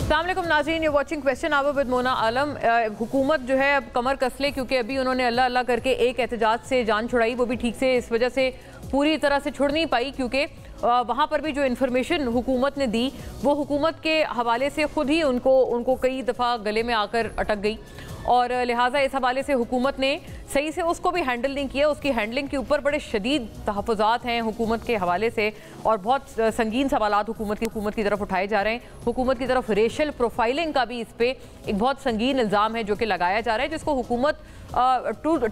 अस्सलामुअलैकुम नाज़रीन, you watching question hour with Mona Alam. हुकूमत जो है अब कमर कस ले, क्योंकि अभी उन्होंने अल्लाह अल्लाह करके एक एहतजाज से जान छुड़ाई, वो भी ठीक से इस वजह से पूरी तरह से छुड़ नहीं पाई क्योंकि वहाँ पर भी जो इन्फॉर्मेशन हुकूमत ने दी वो हुकूमत के हवाले से खुद ही उनको कई दफ़ा गले में आकर अटक गई और लिहाजा इस हवाले से हुकूमत ने सही से उसको भी हैंडल नहीं किया। उसकी हैंडलिंग के ऊपर बड़े शदीद तहफ़्फ़ुज़ात हैं हुकूमत के हवाले से और बहुत संगीन सवालात हुकूमत की तरफ उठाए जा रहे हैं। हुकूमत की तरफ रेशल प्रोफाइलिंग का भी इस पर एक बहुत संगीन इल्ज़ाम है जो कि लगाया जा रहा है, जिसको हुकूमत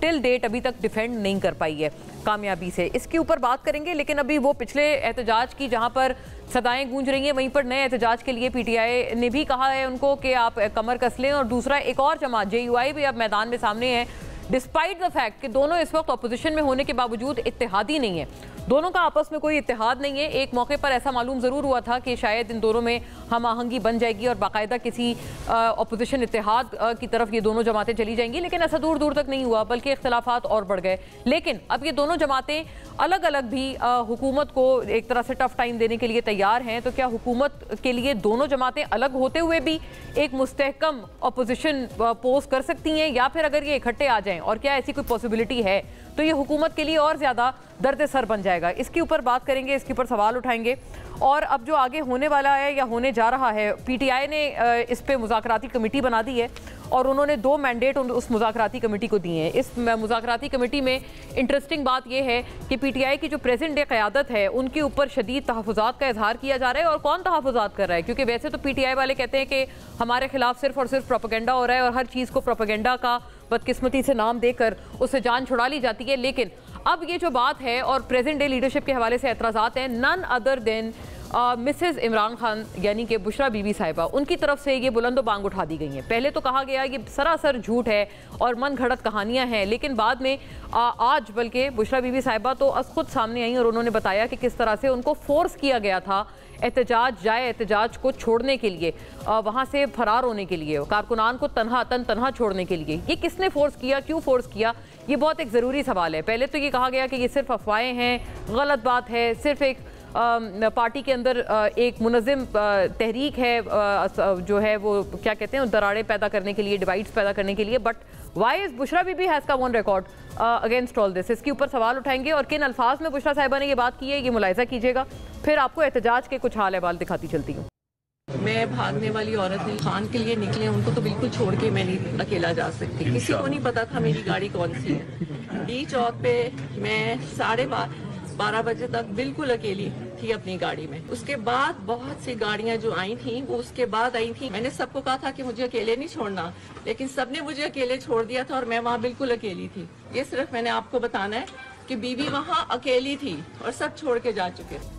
टिल डेट अभी तक डिफेंड नहीं कर पाई है कामयाबी से। इसके ऊपर बात करेंगे, लेकिन अभी वो पिछले एहतजाज की जहाँ पर सदाएं गूंज रही हैं, वहीं पर नए एहतजाज के लिए पीटीआई ने भी कहा है उनको कि आप कमर कस लें। और दूसरा एक और जमात JUI भी अब मैदान में सामने है, डिस्पाइट द फैक्ट कि दोनों इस वक्त अपोजिशन में होने के बावजूद इत्तेहादी नहीं है, दोनों का आपस में कोई इत्तेहाद नहीं है। एक मौके पर ऐसा मालूम ज़रूर हुआ था कि शायद इन दोनों में हम आहंगी बन जाएगी और बाकायदा किसी अपोजिशन इत्तेहाद की तरफ ये दोनों जमातें चली जाएंगी, लेकिन ऐसा दूर दूर तक नहीं हुआ, बल्कि इख्तलाफात और बढ़ गए। लेकिन अब ये दोनों जमातें अलग अलग भी हुकूमत को एक तरह से टफ टाइम देने के लिए तैयार हैं। तो क्या हुकूमत के लिए दोनों जमातें अलग होते हुए भी एक मुस्तहकम अपोजिशन पोस्ट कर सकती हैं, या फिर अगर ये इकट्ठे आ जाएं और क्या ऐसी कोई पॉसिबिलिटी है तो ये हुकूमत के लिए और ज़्यादा दर्द सर बन जाएगा? इसके ऊपर बात करेंगे, इसके ऊपर सवाल उठाएंगे। और अब जो आगे होने वाला है या होने जा रहा है, PTI ने इस पे मुज़ाकराती कमेटी बना दी है और उन्होंने 2 मैंडेट उस मुज़ाकराती कमेटी को दिए हैं। इस मुज़ाकराती कमेटी में इंटरेस्टिंग बात यह है कि PTI की जो प्रेजेंट डे क़यादत है उनके ऊपर शदीद तहफ़्फ़ुज़ात का इजहार किया जा रहा है। और कौन तहफ़्फ़ुज़ात कर रहा है? क्योंकि वैसे तो PTI वाले कहते हैं कि हमारे खिलाफ सिर्फ और सिर्फ प्रोपेगेंडा हो रहा है और हर चीज़ को प्रोपेगेंडा का बदकिस्मती से नाम देकर उससे जान छुड़ा ली जाती है। लेकिन अब ये जो बात है और प्रेजेंट डे लीडरशिप के हवाले से एतराज़ात हैं, none other than Mrs Imran Khan यानी कि बुशरा बीबी साहिबा, उनकी तरफ से ये बुलंदो बांग उठा दी गई हैं। पहले तो कहा गया ये सरासर झूठ है और मन घड़त कहानियां हैं, लेकिन बाद में आज बल्कि बुशरा बीबी साहिबा तो खुद सामने आई और उन्होंने बताया कि किस तरह से उनको फोर्स किया गया था एहतजाज को छोड़ने के लिए, वहाँ से फरार होने के लिए, कारकुनान को तनहा छोड़ने के लिए। ये किसने फोर्स किया, क्यों फोर्स किया, ये बहुत एक ज़रूरी सवाल है। पहले तो ये कहा गया कि ये सिर्फ अफवाहें हैं, गलत बात है, सिर्फ एक पार्टी के अंदर एक मुनज़्ज़म तहरीक है जो है वो क्या कहते हैं दरारें पैदा करने के लिए, डिवाइड्स पैदा करने के लिए। But why is Bushra Bibi has come on record against all this? इसके ऊपर सवाल उठाएंगे और किन अल्फाज में बुशरा साहिबा ने ये बात की है ये मुलाहिज़ा कीजिएगा, फिर आपको एहतजाज के कुछ हाल अहवाल दिखाती चलती हूँ। मैं भागने वाली औरत नहीं, खान के लिए निकले, उनको तो बिल्कुल छोड़ के मैं नहीं अकेला जा सकती। किसी को नहीं पता था मेरी गाड़ी कौन सी है। डी चौक पे मैं 12:30 बजे तक बिल्कुल अकेली थी अपनी गाड़ी में। उसके बाद बहुत सी गाड़ियां जो आई थी वो उसके बाद आई थी। मैंने सबको कहा था कि मुझे अकेले नहीं छोड़ना, लेकिन सबने मुझे अकेले छोड़ दिया था और मैं वहाँ बिल्कुल अकेली थी। ये सिर्फ मैंने आपको बताना है कि बीबी वहाँ अकेली थी और सब छोड़ के जा चुके थे।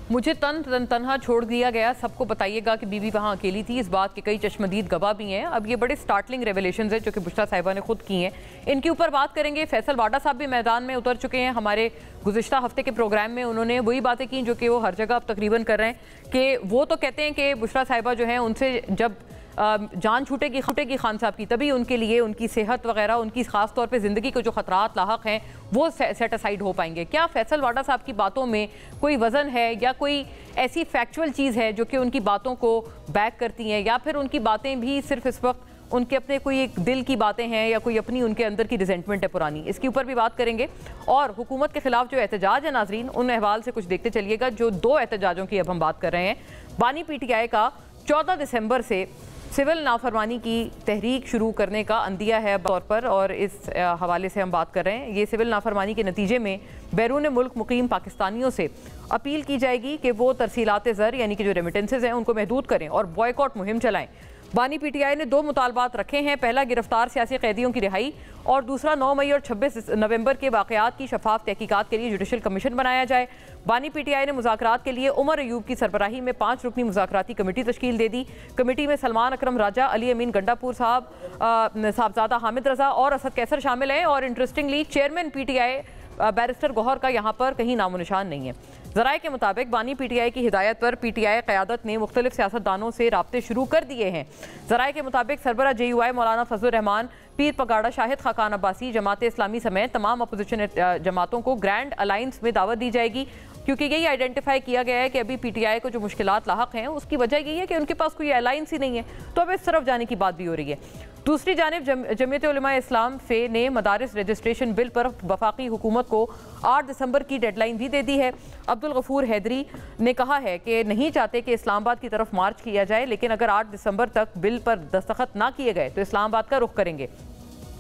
मुझे तनहा छोड़ दिया गया, सबको बताइएगा कि बीवी वहाँ अकेली थी। इस बात के कई चश्मदीद गवाह भी हैं। अब ये बड़े स्टार्टलिंग रेवलेशंस हैं जो कि बुशरा साहिबा ने खुद की हैं, इनके ऊपर बात करेंगे। फैसल वाडा साहब भी मैदान में उतर चुके हैं। हमारे गुज़िश्ता हफ्ते के प्रोग्राम में उन्होंने वही बातें की जो कि वो हर जगह अब तकरीबन कर रहे हैं कि वो तो कहते हैं कि बुशरा साहिबा जो है उनसे जब जान छूटेगी खान साहब की, तभी उनके लिए उनकी सेहत वगैरह, उनकी ख़ास तौर पे ज़िंदगी को जो ख़तरात लाहक हैं वो सेट असाइड हो पाएंगे। क्या फैसल वाडा साहब की बातों में कोई वज़न है या कोई ऐसी फैक्चुअल चीज़ है जो कि उनकी बातों को बैक करती हैं, या फिर उनकी बातें भी सिर्फ इस वक्त उनके अपने कोई एक दिल की बातें हैं या कोई अपनी उनके अंदर की रिजेंटमेंट है पुरानी? इसके ऊपर भी बात करेंगे। और हुकूमत के खिलाफ जो एहतजाज है नाजरीन, उन अहवाल से कुछ देखते चलिएगा। जो 2 एहतजाजों की अब हम बात कर रहे हैं, बानी PTI का 14 दिसंबर से सिविल नाफरमानी की तहरीक शुरू करने का अंदिया है तौर पर, और इस हवाले से हम बात कर रहे हैं। ये सिविल नाफरमानी के नतीजे में बैरून मुल्क मुकीम पाकिस्तानियों से अपील की जाएगी कि वो तरसीलात ज़र यानी कि जो रेमिटेंसेज हैं उनको महदूद करें और बॉयकॉट मुहिम चलाएं। बानी PTI ने 2 मुतालबात रखे हैं, पहला गिरफ्तार सियासी कैदियों की रिहाई और दूसरा 9 मई और 26 नवंबर के वाक़यात की शफाफ तहकीकात के लिए जुडिशल कमीशन बनाया जाए। बानी PTI ने मुज़ाकरात के लिए उमर अयूब की सरबराही में 5 रुकनी मुज़ाकराती कमेटी तश्कील दे दी। कमेटी में सलमान अकरम राजा, अली अमीन गंडापुर साहब, साहबजादा हामिद रजा और असद कैसर शामिल हैं। और interestingly chairman PTI barrister Gohar का यहाँ पर कहीं नामो निशान नहीं है। ज़राए के मुताबिक बानी PTI की हिदायत पर PTI क़यादत ने मुख्तलिफ सियासतदानों से राब्ते शुरू कर दिए हैं। ज़राए के मुताबिक सरबरा JUI मौलाना फजलुर रहमान, पीर पगाड़ा शाहिद खाकान अब्बासी, जमात इस्लामी समेत तमाम अपोजिशन जमातों को ग्रैंड अलायंस में दावत दी जाएगी। क्योंकि यही आइडेंटिफाई किया गया है कि अभी पीटीआई को जो मुश्किलात लाहक हैं उसकी वजह यही है कि उनके पास कोई अलायंस ही नहीं है, तो अब इस तरफ जाने की बात भी हो रही है। दूसरी जानिब जमीयत उलमा इस्लाम फे ने मदारिस रजिस्ट्रेशन बिल पर वफाकी हुकूमत को 8 दिसंबर की डेडलाइन भी दे दी है। अब्दुल गफूर हैदरी ने कहा है कि नहीं चाहते कि इस्लामाबाद की तरफ मार्च किया जाए, लेकिन अगर 8 दिसंबर तक बिल पर दस्तखत ना किए गए तो इस्लामाबाद का रुख करेंगे।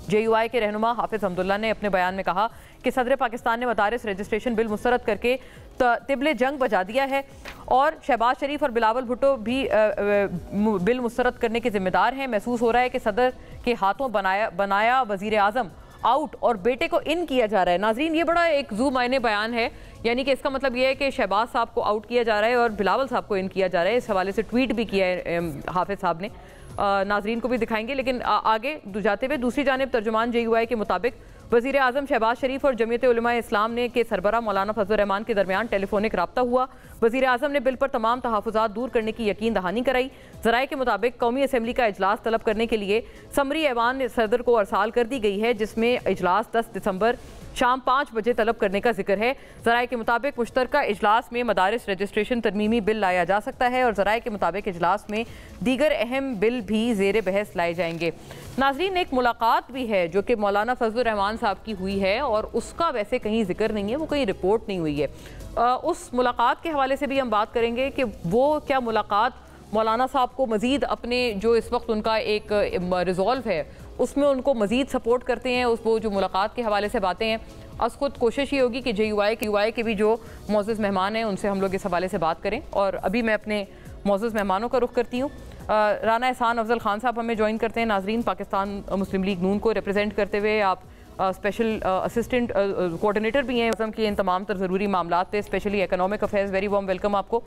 JUI के रहनुमा हाफिज हमदुल्ला ने अपने बयान में कहा कि सदर पाकिस्तान ने मदारिस रजिस्ट्रेशन बिल मुस्तरद करके तिबले जंग बजा दिया है और शहबाज शरीफ और बिलावल भुट्टो भी बिल मुस्तरद करने के जिम्मेदार हैं। महसूस हो रहा है कि सदर के हाथों बनाया वजीर आजम आउट और बेटे को इन किया जा रहा है। नाजरीन, ये बड़ा एक जू मायने बयान है, यानी कि इसका मतलब ये है कि शहबाज साहब को आउट किया जा रहा है और बिलावल साहब को इन किया जा रहा है। इस हवाले से ट्वीट भी किया है हाफिज साहब ने, नाजरीन को भी दिखाएंगे। लेकिन आगे जाते हुए दूसरी जानिब तर्जुमान JUI के मुताबिक वज़ीर आज़म शहबाज शरीफ और जमीयत उलमा इस्लाम ने के सरबरा मौलाना फजल रहमान के दरमियान टेलीफोनिक रब्ता हुआ। वज़ीर आज़म ने बिल पर तमाम तहफ़्फ़ुज़ात दूर करने की यकीन दहानी कराई। ज़राए के मुताबिक कौमी असम्बली का इजलास तलब करने के लिए समरी ऐवान सदर को अरसाल कर दी गई है, जिसमें इजलास 10 दिसंबर शाम 5 बजे तलब करने का जिक्र है। ज़राए के मुताबिक मुश्तरका इजलास में मदारिस रजिस्ट्रेशन तरमीमी बिल लाया जा सकता है और ज़राए के मुताबिक इजलास में दीगर अहम बिल भी ज़ेर बहस लाए जाएंगे। नाज़रीन, एक मुलाकात भी है जो कि मौलाना फजल रहमान साहब की हुई है और उसका वैसे कहीं जिक्र नहीं है, वो कहीं रिपोर्ट नहीं हुई है। उस मुलाकात के हवाले से भी हम बात करेंगे कि वो क्या मुलाकात मौलाना साहब को मज़ीद अपने जो इस वक्त उनका एक रिजॉल्व है उसमें उनको मज़ीद सपोर्ट करते हैं। उस वो जो मुलाकात के हवाले से बातें हैं, अस खुद कोशिश ये होगी कि JUI के भी जो मौजूद मेहमान हैं उनसे हम लोग इस हवाले से बात करें। और अभी मैं अपने मौजूद मेहमानों का रुख करती हूँ। राना एहसान अफजल खान साहब हमें ज्वाइन करते हैं। नाजरीन, पाकिस्तान मुस्लिम लीग नून को रिप्रेजेंट करते हुए आप स्पेशल असिस्टेंट कोऑर्डिनेटर भी हैं आज़म के इन तमाम तर ज़रूरी मामलात पे, specially economic affairs. Very warm welcome आपको।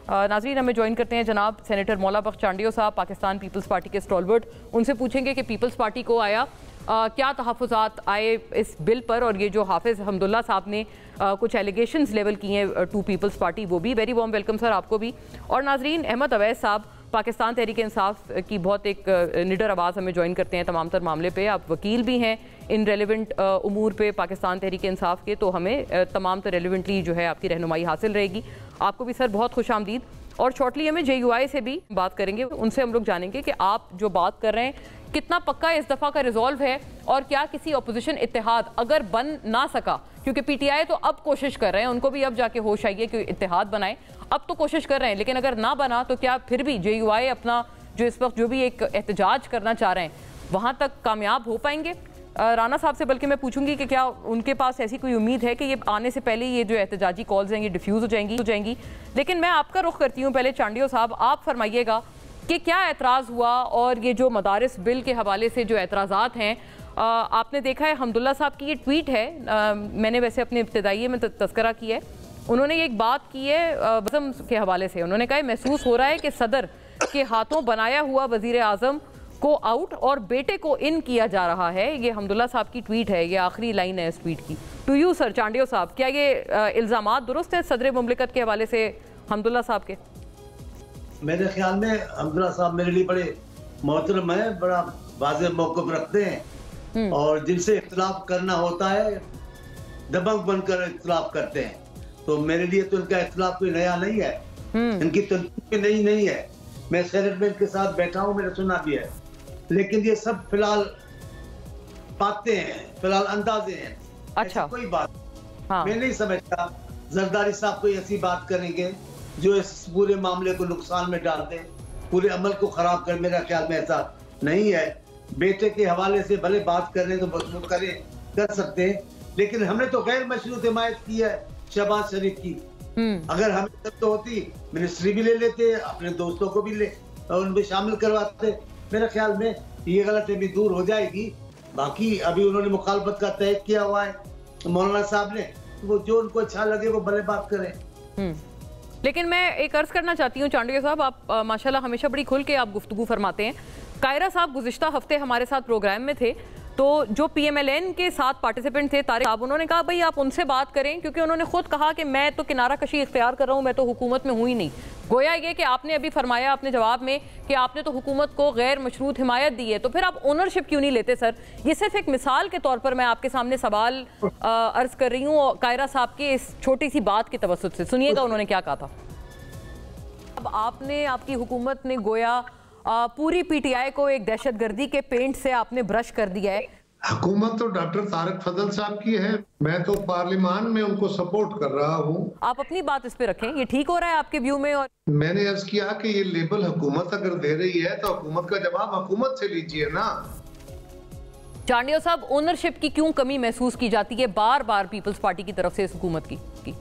नाजरीन, हमें ज्वाइन करते हैं जनाब सेनेटर मौला बख्श चांडियो साहब, पाकिस्तान पीपल्स पार्टी के स्टॉलवर्ट। उनसे पूछेंगे कि पीपल्स पार्टी को आया क्या तहफ़्फ़ुज़ात आए इस बिल पर, और ये जो हाफिज़ हमदुल्ला साहब ने कुछ एलिगेशंस लेवल किए हैं टू पीपल्स पार्टी, वो भी। वेरी वार्म वेलकम सर आपको भी। और नाजरीन, अहमद अवैस साहब पाकिस्तान तहरीक इंसाफ की बहुत एक निडर आवाज़ हमें ज्वाइन करते हैं तमाम तर मामले पे। आप वकील भी हैं इन रेलिवेंट उमूर पे पाकिस्तान तहरीक इंसाफ के, तो हमें तमाम तर रेलिवेंटली जो है आपकी रहनुमाई हासिल रहेगी। आपको भी सर बहुत खुश आमदीद। और शॉर्टली हमें JUI से भी बात करेंगे, उनसे हम लोग जानेंगे कि आप जो बात कर रहे हैं कितना पक्का इस दफ़ा का रिजॉल्व है और क्या किसी अपोजिशन इत्तेहाद अगर बन ना सका, क्योंकि PTI तो अब कोशिश कर रहे हैं, उनको भी अब जाके होश आई है कि इत्तेहाद बनाए, अब तो कोशिश कर रहे हैं, लेकिन अगर ना बना तो क्या फिर भी JUI अपना जो इस वक्त जो भी एक एहतजाज करना चाह रहे हैं वहाँ तक कामयाब हो पाएंगे? राना साहब से बल्कि मैं पूछूंगी कि क्या उनके पास ऐसी कोई उम्मीद है कि ये आने से पहले ये जो एहतजाजी कॉल्स हैं ये डिफ्यूज़ हो जाएंगी। लेकिन मैं आपका रुख करती हूँ पहले चांडियो साहब, आप फरमाइएगा कि क्या एतराज़ हुआ और ये जो मदारिस बिल के हवाले से जो एतराज़ात हैं, आपने देखा है हमदुल्ला साहब की ये ट्वीट है, मैंने वैसे अपने इब्तिदाई में तस्करा किया है, उन्होंने ये एक बात की है वज़म के हवाले से। उन्होंने कहा महसूस हो रहा है कि सदर के हाथों बनाया हुआ वज़ीर आज़म को आउट और बेटे को इन किया जा रहा है। ये हमदुल्ला साहब की ट्वीट है, ये आखिरी लाइन है इस ट्वीट की। टू यू सर चांडियो साहब, क्या ये इल्ज़ामात दुरुस्त है सदर मुमलिकत के हवाले से हमदुल्ला साहब के? मेरे ख्याल में हमदुल्ला साहब मेरे लिए बड़े मोहतरम है, बड़ा वाज़ेह मौक़िफ़ रखते हैं और जिनसे इख्तिलाफ करना होता है दबंग बनकर इख्तिलाफ करते हैं। तो मेरे लिए तो इनका इख्तिलाफ कोई नया नहीं है, इनकी तनकीद नई नहीं है। मैं सेनेट में इनके साथ बैठा हूँ, मैंने सुना भी है, लेकिन ये सब फिलहाल बातें हैं, फिलहाल अंदाजे हैं। अच्छा, कोई बात मैं नहीं समझता जरदारी साहब कोई ऐसी बात करेंगे जो इस पूरे मामले को नुकसान में डाल दे, पूरे अमल को खराब कर। मेरा ख्याल में ऐसा नहीं है। बेटे के हवाले से भले बात कर रहे तो वो कर सकते हैं, लेकिन हमने तो गैर मशरूत हिमायत की है शहबाज शरीफ की। अगर हमें तब तो होती मिनिस्ट्री भी ले लेते, अपने दोस्तों को भी उनमें शामिल करवाते। मेरे ख्याल में ये गलतफहमी दूर हो जाएगी। बाकी अभी उन्होंने मुखालफत का तय किया हुआ है मौलाना साहब ने, वो जो उनको अच्छा लगे वो भले बात करें। लेकिन मैं एक अर्ज करना चाहती हूँ चांडिया साहब, आप माशाल्लाह हमेशा बड़ी खुल के आप गुफ्तगू फरमाते हैं। कायरा साहब गुज़िश्ता हफ्ते हमारे साथ प्रोग्राम में थे, तो जो PMLN के साथ पार्टिसिपेंट थे तारिक साहब, उन्होंने कहा भाई आप उनसे बात करें, क्योंकि उन्होंने खुद कहा कि मैं तो किनारा कशी इख्तियार कर रहा हूँ, मैं तो हुकूमत में हूँ ही नहीं। गोया ये कि आपने अभी फरमाया अपने जवाब में कि आपने तो हुकूमत को गैर मशरूत हिमायत दी है, तो फिर आप ओनरशिप क्यों नहीं लेते सर? ये सिर्फ एक मिसाल के तौर पर मैं आपके सामने सवाल अर्ज कर रही हूँ कायरा साहब की इस छोटी सी बात की तवज्जुह से। सुनिएगा उन्होंने क्या कहा था। अब आपने, आपकी हुकूमत ने गोया पूरी PTI को एक दहशतगर्दी के पेंट से आपने ब्रश कर दिया है। हुकूमत तो डॉक्टर तारिक फजल साहब की है, मैं तो पार्लियामान में उनको सपोर्ट कर रहा हूँ। आप अपनी बात इस पे रखें, ये ठीक हो रहा है आपके व्यू में? और मैंने अर्ज किया कि ये लेबल हुकूमत अगर दे रही है तो हुकूमत का जवाब हुकूमत से लीजिए ना। चांडियो साहब, ओनरशिप की क्यों कमी महसूस की जाती है बार बार पीपल्स पार्टी की तरफ से इस हुकूमत की?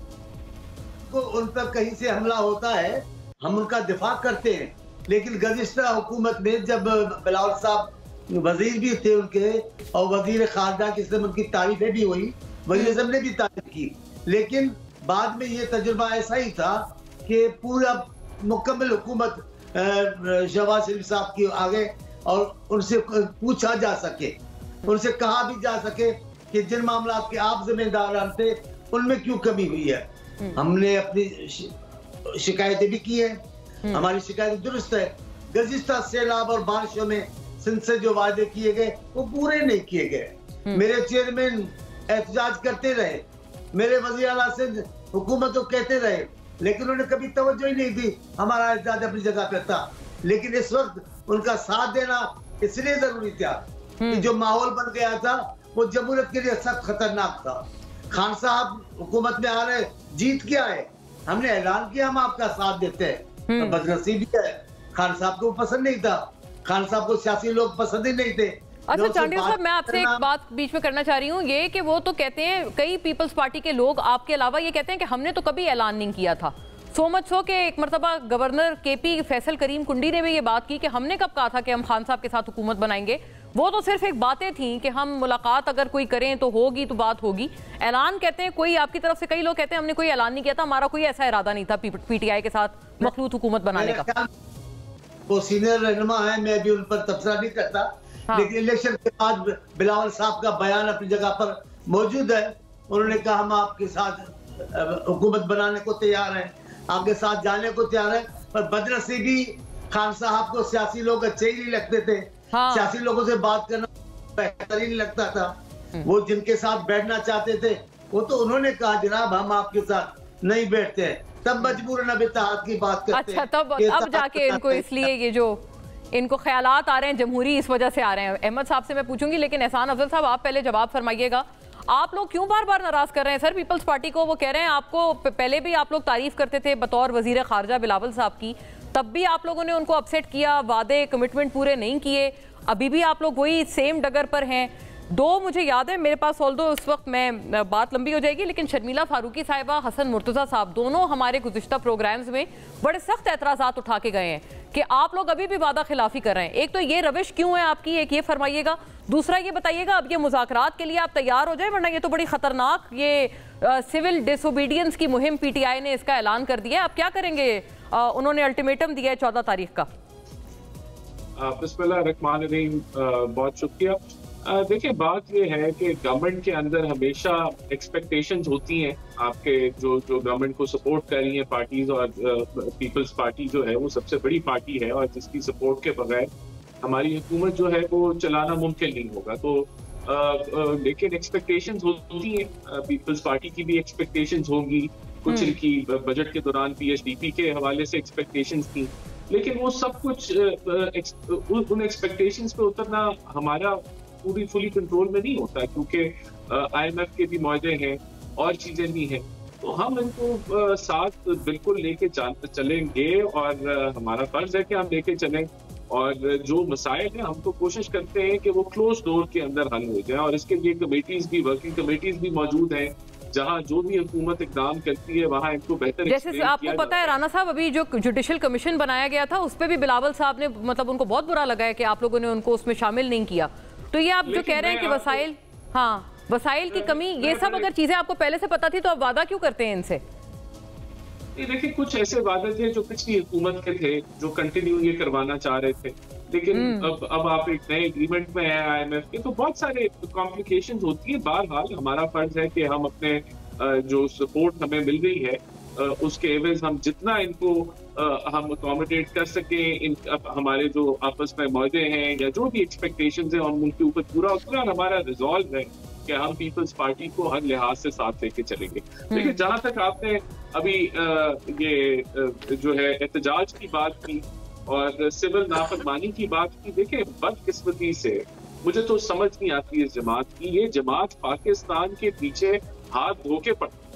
तो उन पर कहीं से हमला होता है, हम उनका दिफा करते हैं, लेकिन गुज़िश्ता हुकूमत में जब बिलावल साहब वजीर भी थे उनके और वजीर खारजा की उनकी तारीफें भी हुई, वजीर आज़म ने भी तारीफ की, लेकिन बाद में ये तजुर्बा ऐसा ही था कि पूरा मुकम्मल हुकूमत शहबाज शरीफ साहब की आगे और उनसे पूछा जा सके, उनसे कहा भी जा सके कि जिन मामला के आप जिम्मेदार थे उनमें क्यों कमी हुई है। हमने अपनी शिकायतें भी की है, हमारी शिकायत दुरुस्त है। गुज़िश्ता सैलाब और बारिशों में सिंध से जो वादे किए गए वो पूरे नहीं किए गए। मेरे चेयरमैन एहतजाज करते रहे, मेरे वज़ीर आला सिंध हुकूमत को कहते रहे, लेकिन उन्होंने कभी तवज्जो ही नहीं दी। हमारा एहतजाज अपनी जगह पे था, लेकिन इस वक्त उनका साथ देना इसलिए जरूरी था कि जो माहौल बन गया था वो जमहूरियत के लिए सख्त खतरनाक था। खान साहब हुकूमत में आ रहे, जीत क्या है, हमने ऐलान किया हम आपका साथ देते हैं। बदनसीबी है, खान साहब को पसंद नहीं था, खान साहब को सियासी लोग पसंद ही नहीं थे। अच्छा चांडियो साहब, मैं आपसे एक बात बीच में करना चाह रही हूँ, ये कि वो तो कहते हैं कई पीपल्स पार्टी के लोग आपके अलावा ये कहते हैं कि हमने तो कभी ऐलान नहीं किया था। सो मच सो कि एक मरतबा गवर्नर KP फैसल करीम कुंडी ने भी ये बात की कि हमने कब कहा था कि हम खान साहब के साथ हुकूमत बनाएंगे, वो तो सिर्फ एक बातें थी कि हम मुलाकात अगर कोई करें तो होगी, तो बात होगी। ऐलान कहते हैं कोई आपकी तरफ से, कई लोग कहते हैं हमने कोई ऐलान नहीं किया था, हमारा कोई ऐसा इरादा नहीं था PTI के साथ मखलूत हुकूमत बनाने का। वो सीनियर रहनुमा है, मैं भी उन पर तबसरा नहीं करता। हाँ। लेकिन इलेक्शन के बाद बिलावल साहब का बयान अपनी जगह पर मौजूद है। उन्होंने कहा हम आपके साथ हुकूमत बनाने को तैयार हैं, आपके साथ जाने को तैयार है। पर बदनसीबी खान साहब को सियासी लोग अच्छे ही नहीं लगते थे। हाँ। सियासी लोगों से बात करना बेहतरीन लगता था। वो जिनके साथ बैठना चाहते थे वो तो उन्होंने कहा जनाब हम आपके साथ नहीं बैठते हैं, तब मजबूरन अब इत्तेहाद की बात करते हैं। अच्छा, तब अब जाके इनको इसलिए ये जो इनको ख्यालात आ रहे हैं जमहूरी, इस वजह से आ रहे हैं। अहमद साहब से मैं पूछूंगी, लेकिन एहसान अफजल साहब आप पहले जवाब फरमाइएगा। आप लोग क्यों बार बार नाराज कर रहे हैं सर पीपल्स पार्टी को? वो कह रहे हैं आपको पहले भी आप लोग तारीफ करते थे बतौर वजीर खारजा बिलावल साहब की, तब भी आप लोगों ने उनको अपसेट किया, वादे कमिटमेंट पूरे नहीं किए, अभी भी आप लोग वही सेम डगर पर हैं। मुझे याद है मेरे पास, ऑल्दो उस वक्त मैं बात लंबी हो जाएगी, लेकिन शर्मिला फारूकी साहिबा, हसन मुर्तज़ा साहब, दोनों हमारे गुज़िश्ता प्रोग्राम्स में बड़े सख्त एतराज़ात उठा के गए हैं कि आप लोग अभी भी वादा खिलाफी कर रहे हैं। एक तो ये रविश क्यों है आपकी, एक ये फरमाइएगा। दूसरा ये बताइएगा अब ये मुज़ाकरात के लिए आप तैयार हो जाए, वरना ये तो बड़ी खतरनाक ये सिविल डिसोबीडियंस की मुहिम PTI ने इसका ऐलान कर दिया है। आप क्या करेंगे? उन्होंने अल्टीमेटम दिया है 14 तारीख का। बिस्मिल्लाहिर्रहमानिर्रहीम, बहुत शुक्रिया। देखिए बात ये है कि गवर्नमेंट के अंदर हमेशा एक्सपेक्टेशंस होती हैं। आपके जो गवर्नमेंट को सपोर्ट कर रही हैं पार्टीज, और पीपल्स पार्टी जो है वो सबसे बड़ी पार्टी है और जिसकी सपोर्ट के बगैर हमारी हुकूमत जो है वो चलाना मुमकिन नहीं होगा। तो लेकिन एक्सपेक्टेशंस होती हैं, पीपल्स पार्टी की भी एक्सपेक्टेशंस होंगी, कुछ की बजट के दौरान PHDP के हवाले से एक्सपेक्टेशंस थी, लेकिन वो सब कुछ उन एक्सपेक्टेशंस पे उतरना हमारा पूरी फुली कंट्रोल में नहीं होता, क्योंकि IMF के भी मुआहदे हैं और चीजें भी हैं। तो हम इनको साथ बिल्कुल लेके चलेंगे और हमारा फर्ज है कि हम लेके चलें, और जो मसाइल हैं हम तो कोशिश करते हैं कि वो क्लोज डोर के अंदर हल हो जाए, और इसके लिए कमेटीज भी, वर्किंग कमेटीज भी मौजूद हैं, जहां जो भी हुकूमत इकदाम करती है वहां इनको बेहतर। जैसे आपको पता है राना साहब, अभी जो जुडिशल कमीशन बनाया गया था उस पर भी बिलावल साहब ने, मतलब उनको बहुत बुरा लगा है कि आप लोगों ने उनको उसमें शामिल नहीं किया। तो ये आप जो कह रहे हैं कि वसाइल, हाँ वसाइल की कमी, ये सब अगर चीजें आपको पहले से पता थी तो आप वादा क्यों करते हैं इनसे? ये देखिए कुछ ऐसे वादे थे जो पिछली हुकूमत के थे, जो कंटिन्यू ये करवाना चाह रहे थे, लेकिन अब आप एक नए एग्रीमेंट में है IMF के, तो बहुत सारे कॉम्प्लिकेशंस होती है। बहरहाल हमारा फर्ज है कि हम अपने जो सपोर्ट हमें मिल रही है उसके एवज हम जितना इनको हम अकोमोडेट कर सकें, हमारे जो आपस में मुद्दे हैं या जो भी एक्सपेक्टेशंस हैं हम उनके ऊपर पूरा हमारा रिजॉल्व है कि हम पीपल्स पार्टी को हर लिहाज से साथ लेके चलेंगे। लेकिन जहां तक आपने अभी ये जो है एहतजाज की बात की और सिविल नाफरमानी की बात की, देखिए बदकिस्मती से मुझे तो समझ नहीं आती इस जमात की। ये जमात पाकिस्तान के पीछे हाथ धो के पड़ती,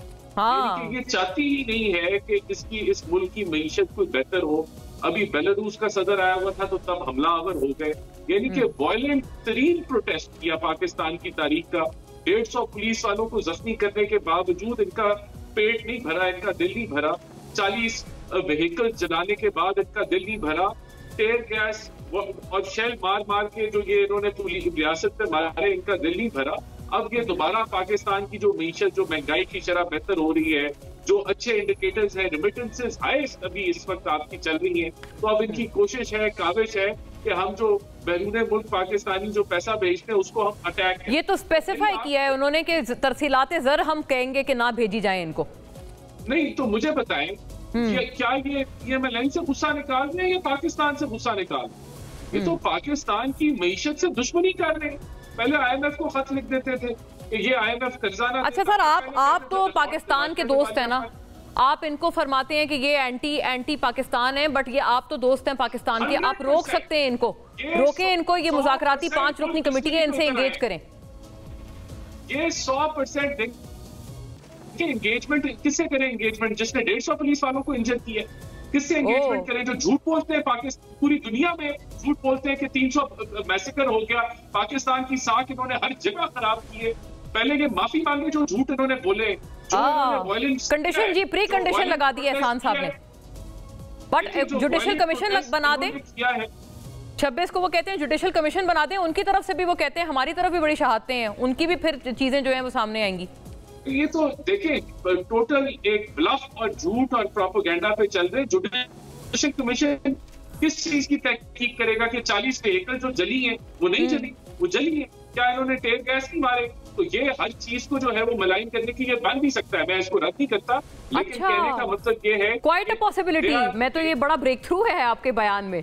ये चाहती ही नहीं है कि इस मुल्क की मईशत कोई बेहतर हो। अभी बेलारूस का सदर आया हुआ था तो तब हमलावर हो गए, यानी कि वायलेंट तरीन प्रोटेस्ट किया पाकिस्तान की तारीख का। 150 पुलिस वालों को जख्मी करने के बावजूद इनका पेट नहीं भरा, इनका दिल नहीं भरा। 40 व्हीकल जलाने के बाद इनका दिल नहीं भरा। टेयर गैस और शेल मार मार के जो ये इन्होंने रियासत में मारे, इनका दिल नहीं भरा। अब ये दोबारा पाकिस्तान की जो मीशत, जो महंगाई की शरह बेहतर हो रही है, जो अच्छे इंडिकेटर्स हैं, रिमिटेंसेस हाईएस्ट अभी इस वक्त आपकी चल रही हैं, तो अब इनकी कोशिश है, काविश है कि हम जो बैरून मुल्क पाकिस्तानी जो पैसा भेजते हैं उसको हम अटैक करें। ये तो स्पेसिफाई किया है उन्होंने कि तरसीलाते ज़र हम कहेंगे कि ना भेजी जाए इनको। नहीं तो मुझे बताएं क्या ये मैं से गुस्सा निकाल रहे हैं या पाकिस्तान से गुस्सा निकाल? ये तो पाकिस्तान की मईशत से दुश्मनी कर रहे हैं। पहले IMF को खत लिख देते थे कि ये IMF कर्जाना। अच्छा सर, आप तो पाकिस्तान के दोस्त हैं ना, आप इनको फरमाते हैं कि ये एंटी पाकिस्तान है, बट ये आप तो दोस्त हैं पाकिस्तान के, आप रोक सकते हैं इनको, रोके इनको। ये मुज़ाकराती 5 रुकनी कमेटी है, इनसे एंगेज करें। ये 100% एंगेजमेंट किससे करें? एंगेजमेंट जिसने 150 पुलिस वालों को इंजर किया, किससे एंगेजमेंट करें? जो झूठ बोलते हैं, पाकिस्तान पूरी दुनिया में झूठ बोलते हैं कि 300 मैसेकर हो गया, पाकिस्तान की साख इन्होंने हर जगह खराब की है। पहले ये माफी मांगे जो झूठ इन्होंने बोले, कंडीशन जी प्री कंडीशन लगा दी है खान साहब ने, बट जुडिशियल कमीशन बना दे 26 को, वो कहते हैं जुडिशियल कमीशन बना दें। उनकी तरफ से भी वो कहते हैं हमारी तरफ भी बड़ी शहादतें हैं, उनकी भी फिर चीजें जो है वो सामने आएंगी। ये तो देखिए टोटल एक ब्लफ और झूठ और प्रोपेगेंडा पे चल रहे। जुडिशियल कमीशन किस चीज की तहकीक करेगा कि 40 व्हीकल जो जली है वो नहीं जली, वो जली है? क्या इन्होंने टेयर गैस नहीं मारे? तो ये हर चीज को जो है वो मलाइन करने की ये बन भी सकता है, मैं इसको रद्द नहीं करता, लेकिन कहने का मतलब ये है क्वाइट अ पॉसिबिलिटी। मैं तो ये बड़ा ब्रेक थ्रू है आपके बयान में।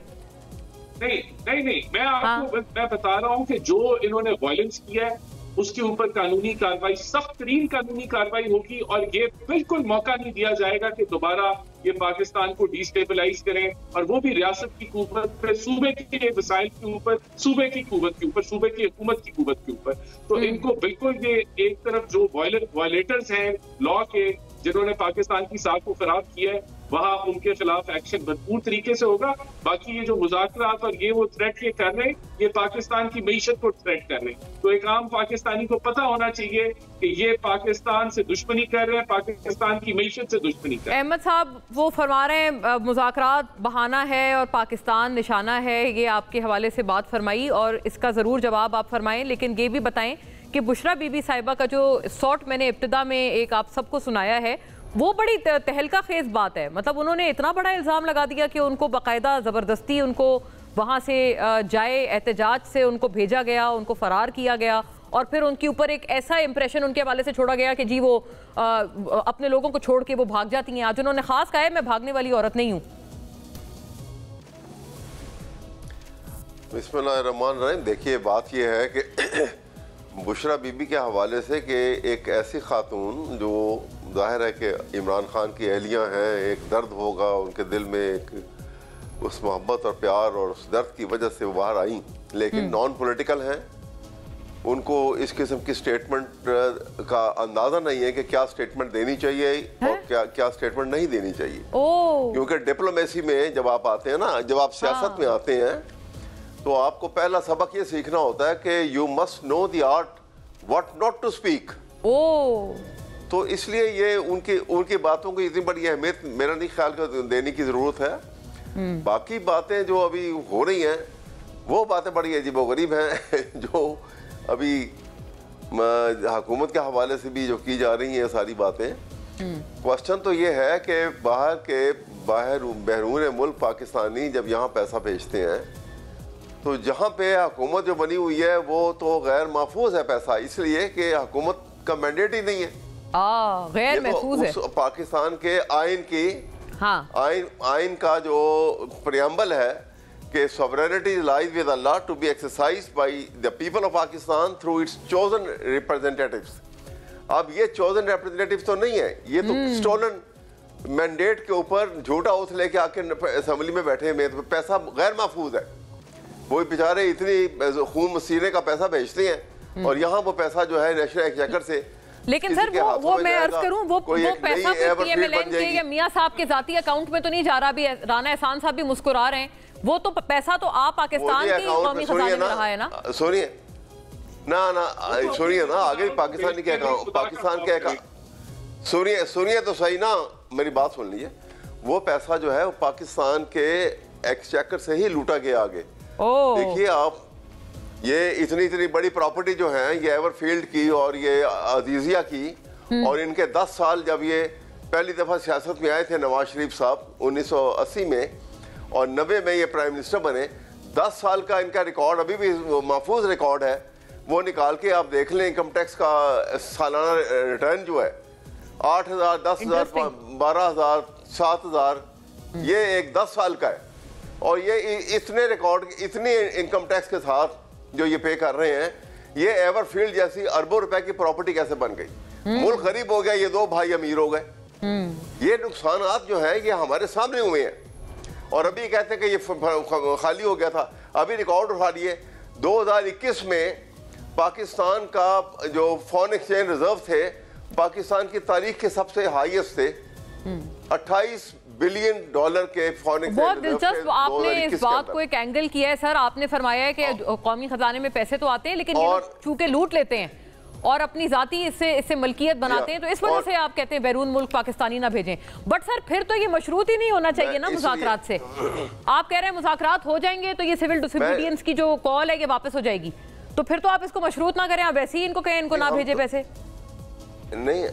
नहीं, मैं आपको मैं बता रहा हूँ कि जो इन्होंने वायलेंस किया है उसके ऊपर कानूनी कार्रवाई, सख्त तरीन कानूनी कार्रवाई होगी और ये बिल्कुल मौका नहीं दिया जाएगा कि दोबारा ये पाकिस्तान को डिस्टेबलाइज करें, और वो भी रियासत की कुव्वत पे, सूबे के वसाइल के ऊपर, सूबे की कुव्वत के ऊपर, सूबे की हुकूमत की कुव्वत के ऊपर। तो इनको बिल्कुल ये एक तरफ जो वायलेटर्स हैं लॉ के, जिन्होंने पाकिस्तान की साख को खराब किया है, वहां उनके खिलाफ एक्शन भरपूर तरीके से होगा। बाकी ये जो मुज़ाकरात और ये वो थ्रेट ये कर रहे हैं, ये पाकिस्तान की मईशत को थ्रेट कर रहे हैं। तो एक आम पाकिस्तानी को पता होना चाहिए कि ये पाकिस्तान से दुश्मनी कर रहे हैं, पाकिस्तान की मईशत से दुश्मनी कर रहे हैं। अहमद साहब वो फरमा रहे हैं मुज़ाकरात बहाना है और पाकिस्तान निशाना है, ये आपके हवाले से बात फरमाई और इसका ज़रूर जवाब आप फरमाएं, लेकिन ये भी बताएं कि बुशरा बीबी साहिबा का जो शॉट मैंने इब्तिदा में एक आप सबको सुनाया है, वो बड़ी तहलका खेज बात है। मतलब उन्होंने इतना बड़ा इल्ज़ाम लगा दिया कि उनको बाकायदा ज़बरदस्ती उनको वहाँ से जाए एहतजाज से उनको भेजा गया, उनको फरार किया गया और फिर उनके ऊपर एक ऐसा इंप्रेशन उनके हवाले से छोड़ा गया कि जी वो अपने लोगों को छोड़ के वो भाग जाती हैं। आज उन्होंने खास कहा है मैं भागने वाली औरत नहीं हूँ। बिस्मिल्लाहिर्रहमानिर्रहीम। देखिए बात यह है कि बुशरा बीबी के हवाले से कि एक ऐसी खातून जो जाहिर है कि इमरान खान की अहलियाँ हैं, एक दर्द होगा उनके दिल में, एक उस मोहब्बत और प्यार और उस दर्द की वजह से वो बाहर आई, लेकिन नॉन पॉलिटिकल हैं। उनको इस किस्म की स्टेटमेंट का अंदाज़ा नहीं है कि क्या स्टेटमेंट देनी चाहिए और क्या स्टेटमेंट नहीं देनी चाहिए। क्योंकि डिप्लोमेसी में जब आप आते हैं ना, जब आप सियासत में आते हैं तो आपको पहला सबक ये सीखना होता है कि you must know the art what not to speak. तो इसलिए ये उनकी बातों को इतनी बड़ी अहमियत मेरा नहीं ख्याल कर देने की ज़रूरत है। बाकी बातें जो अभी हो रही हैं वो बातें बड़ी अजीबोगरीब हैं जो अभी हुकूमत के हवाले से भी जो की जा रही हैं सारी बातें। क्वेश्चन तो ये है कि बाहर बहरून मुल्क पाकिस्तानी जब यहाँ पैसा भेजते हैं तो जहाँ पे हुकूमत जो बनी हुई है वो तो गैर महफूज है पैसा, इसलिए कि हुकूमत का मैंडेट ही नहीं है। गैर महफूज है। पाकिस्तान के आइन की आइन का जो प्रियम्बल है कि sovereignty lies with Allah to be exercised by the people of Pakistan through its chosen representatives। अब ये chosen representatives तो नहीं है, ये तो stolen मैंडेट के ऊपर झूठा ओथ लेके आके असेंबली में बैठे में, तो पैसा गैर महफूज है। वो बेचारे इतनी खून मसीने का पैसा भेजते हैं और यहाँ वो पैसा जो है नेशनल एक्सचेकर से, लेकिन सर वो मैं अर्ज करूं वो पैसा पीएमएलएन के या मियां साहब के जाती अकाउंट में तो नहीं जा रहा। अभी राना एहसान साहब भी मुस्कुरा रहे हैं, वो तो पैसा तो आप पाकिस्तान के कौमी खजाने में रहा है ना। सुनिए ना आगे भी पाकिस्तानी के अकाउंट, पाकिस्तान के अकाउंट, सुनिए तो सही ना, मेरी बात सुन लीजिए। वो पैसा जो है वो पाकिस्तान के एक्सचेकर से ही लूटा गया आगे। देखिए आप, ये इतनी बड़ी प्रॉपर्टी जो है ये एवरफील्ड की और ये अजीजिया की, और इनके 10 साल जब ये पहली दफा सियासत में आए थे नवाज शरीफ साहब 1980 में और 90 में ये प्राइम मिनिस्टर बने, 10 साल का इनका रिकॉर्ड अभी भी महफूज रिकॉर्ड है। वो निकाल के आप देख लें, इनकम टैक्स का सालाना रिटर्न जो है 8,000, 10,000, 12,000, 7,000, ये एक 10 साल का है। और ये इतने रिकॉर्ड, इतनी इनकम टैक्स के साथ जो ये पे कर रहे हैं, ये एवरफील्ड जैसी अरबों रुपए की प्रॉपर्टी कैसे बन गई? मुल्क गरीब हो गया, ये 2 भाई अमीर हो गए। ये नुकसानात जो है ये हमारे सामने हुए हैं और अभी कहते हैं कि ये खाली हो गया था। अभी रिकॉर्ड उठा लिए 2021 में पाकिस्तान का जो फॉरेन एक्सचेंज रिजर्व थे पाकिस्तान की तारीख के सबसे हाईएस्ट थे, 28 बिलियन डॉलर के फॉरेन। बहुत दिलचस्प आपने इस बात को एक एंगल किया है सर। आपने फरमाया है कि कौमी खजाने में पैसे तो आते हैं लेकिन ये लोग चूंकि लूट लेते हैं और अपनी जाती इससे मलकियत बनाते हैं, तो इस वजह से आप कहते हैं बैरून मुल्क पाकिस्तानी ना भेजें। बट सर फिर तो ये मशरूत ही नहीं होना चाहिए ना मुज़ाकरात से। आप कह रहे हैं मुज़ाकरात हो जाएंगे तो ये सिविल डिसोबीडियंस की जो कॉल है ये वापस हो जाएगी, तो फिर तो आप इसको मशरूत ना करें, आप वैसे ही इनको कहें इनको ना भेजे पैसे। नहीं,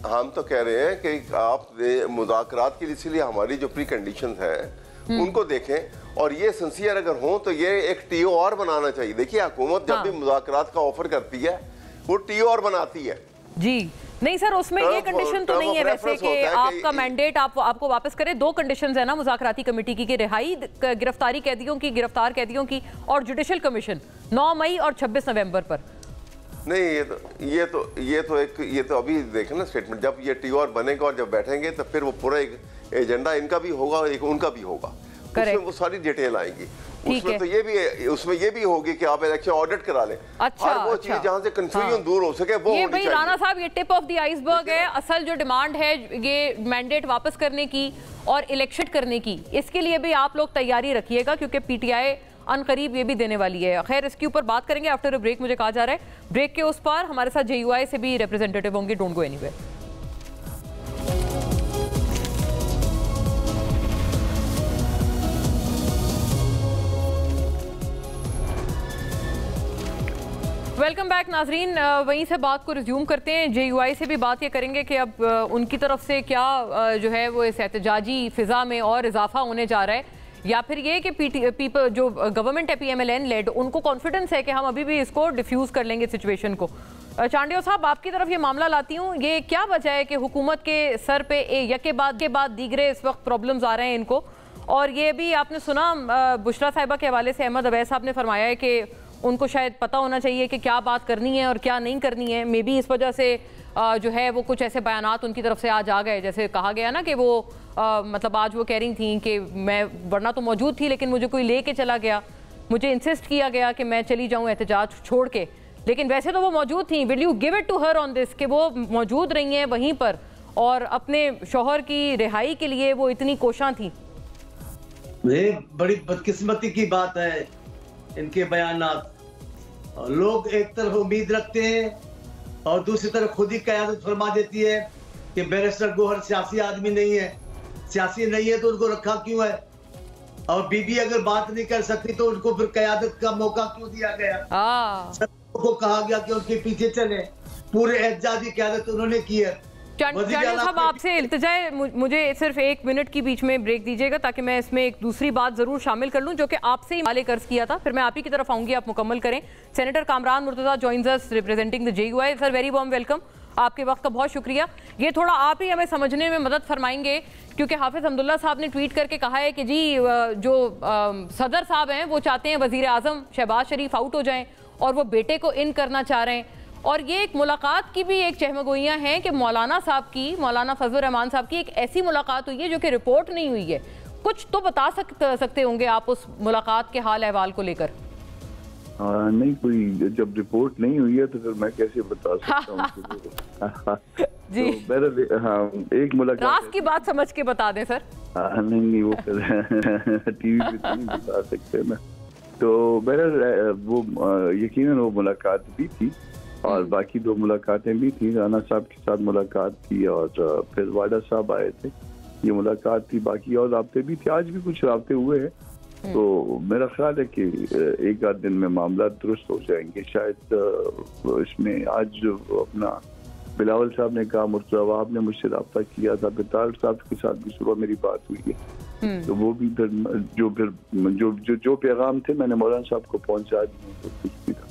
हम तो कह रहे हैं कि आप मुज़ाकरात के लिए इसलिए हमारी जो प्री कंडीशंस हैं उनको देखें और ये सिंसियर अगर हो तो ये एक TOR बनाना चाहिए। देखिए हुकूमत जब भी मुज़ाकरात का ऑफर करती है वो TOR बनाती है जी। नहीं सर, उसमें ये कंडीशन तो नहीं है वैसे कि आपका मैंडेट आपको वापस करे। 2 कंडीशंस है ना मुज़ाकराती कमेटी की, रिहाई, गिरफ्तारी कैदियों की, गिरफ्तार कैदियों की, और जुडिशल कमीशन 9 मई और 26 नवंबर पर। नहीं, ये तो अभी देखें ना स्टेटमेंट, जब ये TOR बनेगा और जब बैठेंगे तो फिर वो पूरा एक एजेंडा इनका भी होगा, एक उनका भी होगा, उसमें वो सारी डिटेल आएंगी। उसमें तो ये भी होगी कि आप इलेक्शन ऑडिट करा लें। अच्छा, वो चीज जहाँ से कंफ्यूजन दूर हो सके वो ये भाई राणा साहब, ये टिप ऑफ द आइसबर्ग है। असल जो डिमांड है ये मैंडेट वापस करने की और इलेक्शन करने की, इसके लिए भी आप लोग तैयारी रखिएगा क्योंकि PTI अनकरीब ये भी देने वाली है। खैर इसके ऊपर बात करेंगे आफ्टर अ ब्रेक। मुझे कहा जा रहा है ब्रेक के उस पार हमारे साथ JUI से भी रिप्रेजेंटेटिव होंगे। Don't go anywhere. Welcome back नाजरीन। वहीं से बात को रिज्यूम करते हैं। JUI से भी बात ये करेंगे कि अब उनकी तरफ से क्या जो है वो इस एहतजाजी फिजा में और इजाफा होने जा रहा है, या फिर ये कि पीपल जो गवर्नमेंट है PMLN लेड, उनको कॉन्फिडेंस है कि हम अभी भी इसको डिफ्यूज कर लेंगे सिचुएशन को। चांडियो साहब, आपकी तरफ ये मामला लाती हूँ, ये क्या वजह है कि हुकूमत के सर पे यके बाद दीगरे इस वक्त प्रॉब्लम्स आ रहे हैं इनको? और ये भी आपने सुना बुशरा साहिबा के हवाले से अहमद अवैस साहब ने फरमाया है कि उनको शायद पता होना चाहिए कि क्या बात करनी है और क्या नहीं करनी है। मे बी इस वजह से जो है वो कुछ ऐसे बयानात उनकी तरफ से आज आ गए, जैसे कहा गया ना कि वो मतलब आज वो कह रही थी कि मैं वरना तो मौजूद थी लेकिन मुझे कोई लेके चला गया, मुझे इंसिस्ट किया गया कि मैं चली जाऊं एहतजाज छोड़ के, लेकिन वैसे तो वो मौजूद थी। Will you give it to her on this कि वो मौजूद रही हैं वहीं पर और अपने शौहर की रिहाई के लिए वो इतनी कोशां थी? बड़ी बदकिस्मती की बात है इनके बयानात। लोग एक तरफ उम्मीद रखते हैं और दूसरी तरफ खुद ही क़यादत फरमा देती है कि बैरिस्टर गोहर सियासी आदमी नहीं है, सियासी नहीं है तो उनको रखा क्यों है, और बीबी अगर बात नहीं कर सकती तो उनको फिर क़यादत का मौका क्यों दिया गया? सबको कहा गया कि उनके पीछे चले, पूरे एहतजाजी क़यादत उन्होंने की है। चांडिल साहब आपसे इल्तिजा है, मुझे सिर्फ 1 मिनट की बीच में ब्रेक दीजिएगा ताकि मैं इसमें एक दूसरी बात जरूर शामिल कर लूं जो कि आपसे ही माले कर्ज किया था, फिर मैं आप ही की तरफ आऊंगी, आप मुकम्मल करें। Senator Kamran Murtaza joins us representing the JUI। Sir very warm welcome, आपके वक्त का बहुत शुक्रिया। ये थोड़ा आप ही हमें समझने में मदद फरमाएंगे क्योंकि हाफिज हमदुल्ला साहब ने ट्वीट करके कहा है कि जी जो सदर साहब हैं वो चाहते हैं वजीर आजम शहबाज शरीफ आउट हो जाएं और वो बेटे को इन करना चाह रहे हैं। और ये एक मुलाकात की भी एक चहमगोइयाँ हैं कि मौलाना फजलुर रहमान साहब की एक ऐसी मुलाकात हुई है जो कि रिपोर्ट नहीं हुई है। कुछ तो बता सकते होंगे आप उस मुलाकात के हाल अहवाल को लेकर? नहीं, कोई जब रिपोर्ट नहीं हुई है तो फिर मैं कैसे बता सकता हूँ? जी तो हाँ, एक मुलाकात राज की बात समझ के बता दें सर। नहीं वो फिर टीवी पे तो नहीं बता सकते ना। तो बहरहाल वो यकीनन वो मुलाकात भी थी और बाकी 2 मुलाकातें भी थी। राना साहब के साथ मुलाकात थी और फिर वाडा साहब आए थे, ये मुलाकात थी। बाकी और राब्ते भी थे, आज भी कुछ राब्ते हुए हैं। तो मेरा ख्याल है कि 1 आध दिन में मामला दुरुस्त हो जाएंगे शायद। इसमें आज जो अपना बिलावल साहब ने कहा, मुर्तजा वहाब ने मुझसे रब्ता किया था, बिताल साहब के साथ भी सुबह मेरी बात हुई है। तो वो भी जो पैगाम थे मैंने मौलाना साहब को पहुंचा दिए। तो कुछ भी था।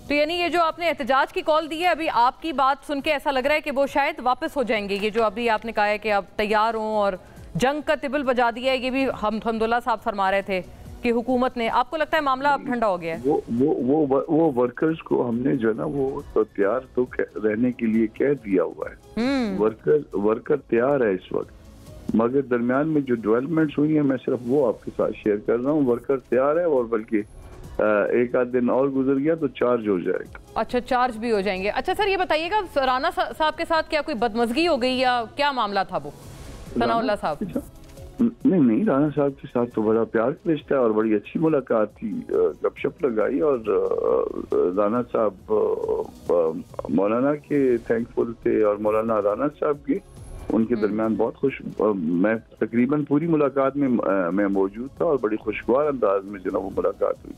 तो यानी ये जो आपने एहतजाज की कॉल दी है, अभी आपकी बात सुन के ऐसा लग रहा है कि वो शायद वापस हो जाएंगे। ये जो अभी आपने कहा है कि आप तैयार हों और जंग का तिबल बजा दिया है, ये भी हमदुल्ला साहब फरमा रहे थे कि हुकूमत ने, आपको लगता है मामला अब ठंडा हो गया है? वो वर्कर्स को हमने जो है ना वो तो तैयार तो रहने के लिए कह दिया हुआ है। वर्कर तैयार है इस वक्त, मगर दरमियान में जो डेवलपमेंट्स हुई है मैं सिर्फ वो आपके साथ शेयर कर रहा हूँ। वर्कर तैयार है और बल्कि 1 आध दिन और गुजर गया तो चार्ज हो जाएगा। अच्छा, चार्ज भी हो जाएंगे। अच्छा सर ये बताइएगा, राना साहब के साथ क्या कोई बदमजगी हो गई या क्या मामला था वो? सनाउल्लाह साहब? नहीं, राना साहब के साथ तो बड़ा प्यार का रिश्ता है और बड़ी अच्छी मुलाकात थी, गपशप लगाई और राना साहब मौलाना के थैंकफुल थे और मौलाना राना साहब के उनके दरमियान बहुत खुश। मैं तकरीबन पूरी मुलाकात में मैं मौजूद था और बड़ी खुशगवार अंदाज में जो वो मुलाकात हुई।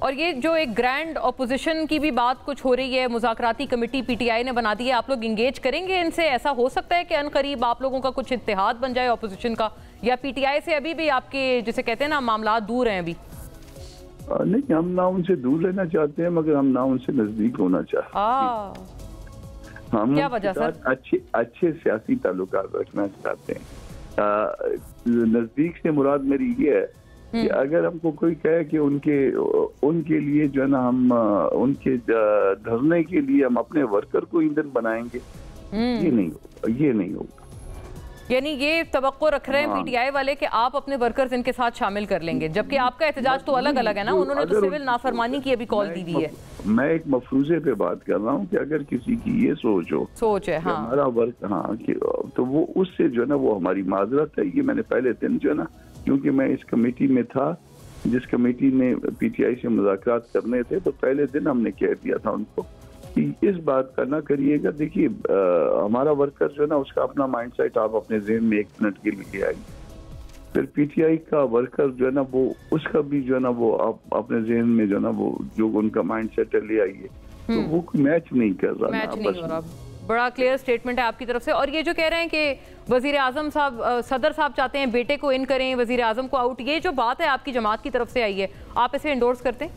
और ये जो एक ग्रैंड ऑपोजिशन की भी बात कुछ हो रही है, मुज़ाकराती कमेटी PTI ने बना दी है, आप लोग इंगेज करेंगे इनसे? ऐसा हो सकता है कि अनकरीब आप लोगों का कुछ इत्तेहाद बन जाए ऑपोजिशन का, या PTI से अभी भी आपके जिसे कहते हैं ना मामला दूर हैं अभी? नहीं, हम ना उनसे दूर रहना चाहते हैं मगर हम ना उनसे नजदीक होना चाहते हैं। हम क्या वजह सर? अच्छे सियासी ताल्लुकात रखना चाहते हैं। नजदीक से मुराद मेरी ये है कि अगर हमको कोई कहे कि उनके लिए जो है ना हम उनके धरने के लिए हम अपने वर्कर को ईंधन बनाएंगे, ये नहीं होगा। यानी ये तवक्को रख रहे हैं PTI वाले कि आप अपने वर्कर्स इनके साथ शामिल कर लेंगे, जबकि आपका एहतजाज तो अलग अलग है ना। उन्होंने तो सिविल नाफरमानी की अभी कॉल दी है। मैं एक मफरूजे पे बात कर रहा हूँ कि अगर किसी की ये सोच है हाँ, हमारा वर्क तो वो उससे जो है ना वो हमारी माजरत है। ये मैंने पहले दिन जो है ना, क्योंकि मैं इस कमेटी में था जिस कमेटी ने PTI से मुज़ाकरात करने थे, तो पहले दिन हमने कह दिया था उनको कि इस बात का ना करिएगा। देखिए हमारा वर्कर जो है ना उसका अपना माइंडसेट आप अपने ज़हन में 1 मिनट के लिए आइए, फिर PTI का वर्कर जो है ना वो उसका भी जो है ना वो आप अपने ज़हन में जो है ना वो जो उनका माइंडसेट है ले आइए। तो वो मैच नहीं कर रहा, मैच नहीं हो रहा। बड़ा क्लियर स्टेटमेंट है आपकी तरफ से। और ये जो कह रहे हैं कि वजीर आजम साहब, सदर साहब चाहते हैं बेटे को इन करें, वजीर आजम को आउट, ये जो बात है आपकी जमात की तरफ से आई है, आप इसे इंडोर्स करते हैं?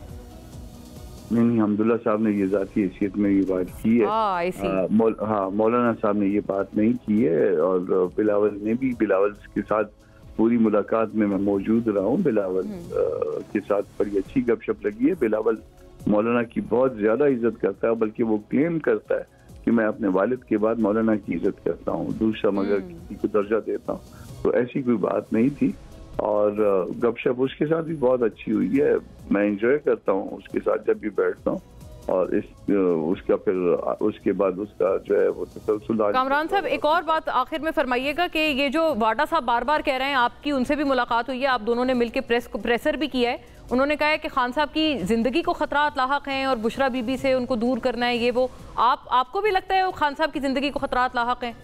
नहीं, हमदुल्ला साहब ने ये जाती हैसियत में ये बात की है। मौलाना साहब ने ये बात नहीं की है और बिलावल ने भी, बिलावल के साथ पूरी मुलाकात में मैं मौजूद रहा हूँ। बिलावल के साथ बड़ी अच्छी गपशप लगी है। बिलावल मौलाना की बहुत ज्यादा इज्जत करता है, बल्कि वो क्लेम करता है कि मैं अपने वालिद के बाद मौलाना की इज्जत करता हूँ, दूसरा मगर किसी को दर्जा देता हूँ। तो ऐसी कोई बात नहीं थी और गपशप उसके साथ भी बहुत अच्छी हुई है। मैं एंजॉय करता हूँ उसके साथ जब भी बैठता हूँ और उसका फिर उसके बाद उसका जो है वो तसलसल। कामरान साहब एक और बात आखिर में फरमाइएगा कि ये जो वाडा साहब बार बार कह रहे हैं, आपकी उनसे भी मुलाकात हुई है, आप दोनों ने मिलकर प्रेसर भी किया है, उन्होंने कहा है कि खान साहब की जिंदगी को खतरात लाहक हैं और बुशरा बीबी से उनको दूर करना है, ये वो आपको भी लगता है वो खान साहब की जिंदगी को खतरात लाहक हैं?